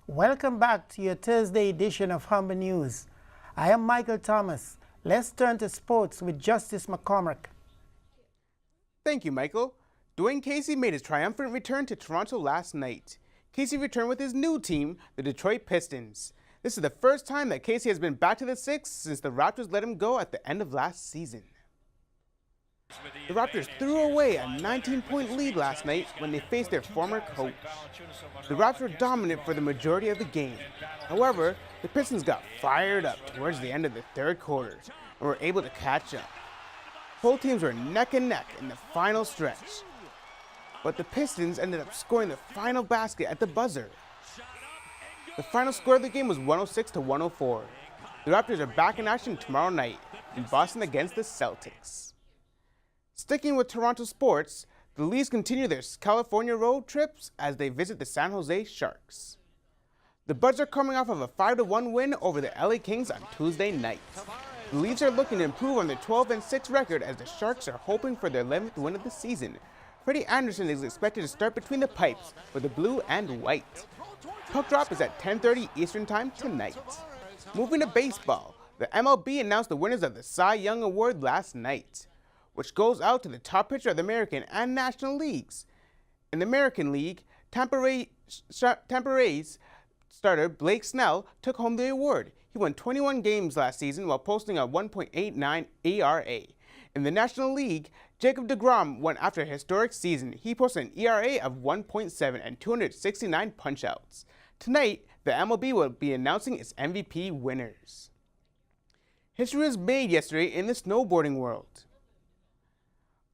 Welcome back to your Thursday edition of Humber News. I am Michael Thomas. Let's turn to sports with Justice McCormick. Thank you, Michael. Dwayne Casey made his triumphant return to Toronto last night. Casey returned with his new team, the Detroit Pistons. This is the first time that Casey has been back to the Six since the Raptors let him go at the end of last season. The Raptors threw away a 19-point lead last night when they faced their former coach. The Raptors were dominant for the majority of the game. However, the Pistons got fired up towards the end of the third quarter and were able to catch up. Both teams were neck and neck in the final stretch, but the Pistons ended up scoring the final basket at the buzzer. The final score of the game was 106-104. The Raptors are back in action tomorrow night in Boston against the Celtics. Sticking with Toronto sports, the Leafs continue their California road trips as they visit the San Jose Sharks. The Buds are coming off of a 5-1 win over the LA Kings on Tuesday night. The Leafs are looking to improve on their 12-6 record as the Sharks are hoping for their 11th win of the season. Freddie Anderson is expected to start between the pipes for the blue and white. Puck drop is at 10:30 Eastern Time tonight. Moving to baseball, the MLB announced the winners of the Cy Young Award last night, which goes out to the top pitcher of the American and National Leagues. In the American League, Tampa Rays starter Blake Snell took home the award. He won 21 games last season while posting a 1.89 ERA. In the National League, Jacob deGrom won after a historic season. He posted an ERA of 1.7 and 269 punch-outs. Tonight, the MLB will be announcing its MVP winners. History was made yesterday in the snowboarding world.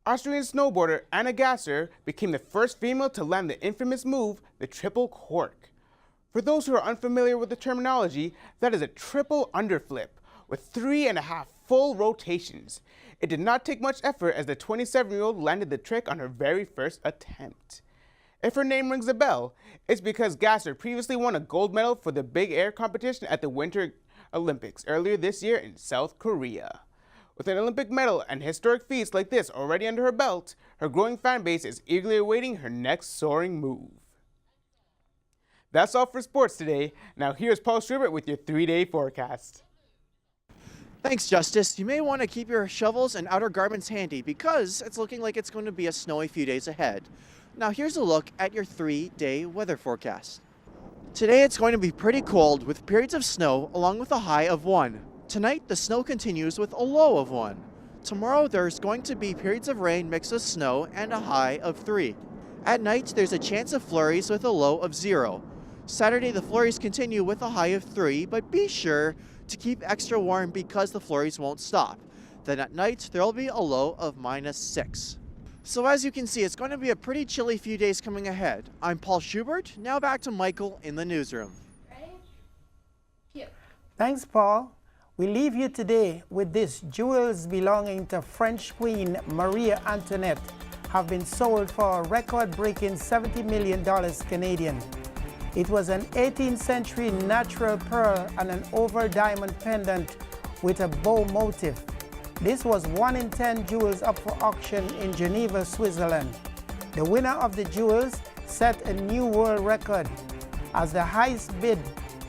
Austrian snowboarder Anna Gasser became the first female to land the infamous move, the triple cork. For those who are unfamiliar with the terminology, that is a triple underflip with 3.5 full rotations. It did not take much effort as the 27-year-old landed the trick on her very first attempt. If her name rings a bell, it's because Gasser previously won a gold medal for the big air competition at the Winter Olympics earlier this year in South Korea. With an Olympic medal and historic feats like this already under her belt, her growing fan base is eagerly awaiting her next soaring move. That's all for sports today. Now here's Paul Schubert with your 3-day forecast. Thanks, Justice. You may want to keep your shovels and outer garments handy because it's looking like it's going to be a snowy few days ahead. Now here's a look at your 3-day weather forecast. Today it's going to be pretty cold with periods of snow along with a high of 1. Tonight, the snow continues with a low of 1. Tomorrow, there's going to be periods of rain mixed with snow and a high of 3. At night, there's a chance of flurries with a low of 0. Saturday, the flurries continue with a high of 3, but be sure to keep extra warm because the flurries won't stop. Then at night, there'll be a low of -6. So as you can see, it's going to be a pretty chilly few days coming ahead. I'm Paul Schubert. Now back to Michael in the newsroom. Thanks, Paul. We leave you today with this. Jewels belonging to French Queen Marie Antoinette have been sold for a record-breaking $70 million Canadian. It was an 18th century natural pearl and an oval diamond pendant with a bow motif. This was 1 in 10 jewels up for auction in Geneva, Switzerland. The winner of the jewels set a new world record as the highest bid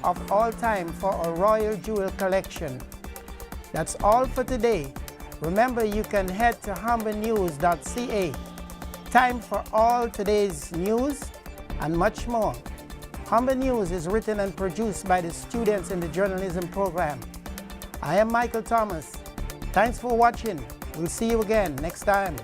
of all time for a royal jewel collection. That's all for today. Remember, you can head to humbernews.ca. Time for all today's news and much more. Humber News is written and produced by the students in the journalism program. I am Michael Thomas. Thanks for watching. We'll see you again next time.